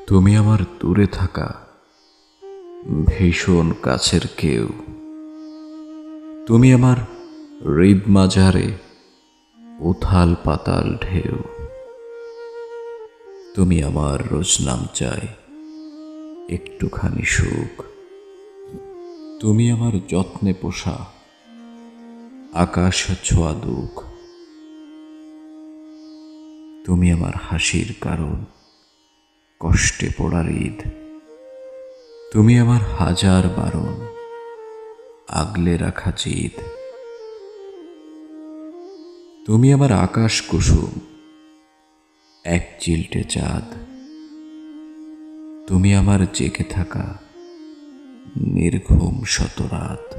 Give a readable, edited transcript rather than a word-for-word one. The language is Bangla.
তুমি আমার দূরে থাকা ভীষণ কাছের কেউ। তুমি আমার হৃদ মাঝারে উথাল পাতাল ঢেউ। তুমি আমার রোজ নাম চাই একটুখানি সুখ। তুমি আমার যত্নে পোষা আকাশ ছোঁয়া দুঃখ। তুমি আমার হাসির কারণ, কষ্টে পোড়া হৃদ। তুমি আমার হাজার বারণ, আগলে রাখা জিদ। তুমি আমার আকাশ কুসুম, এক চিলটে চাঁদ। তুমি আমার জেগে থাকা নির্ঘুম শত রাত।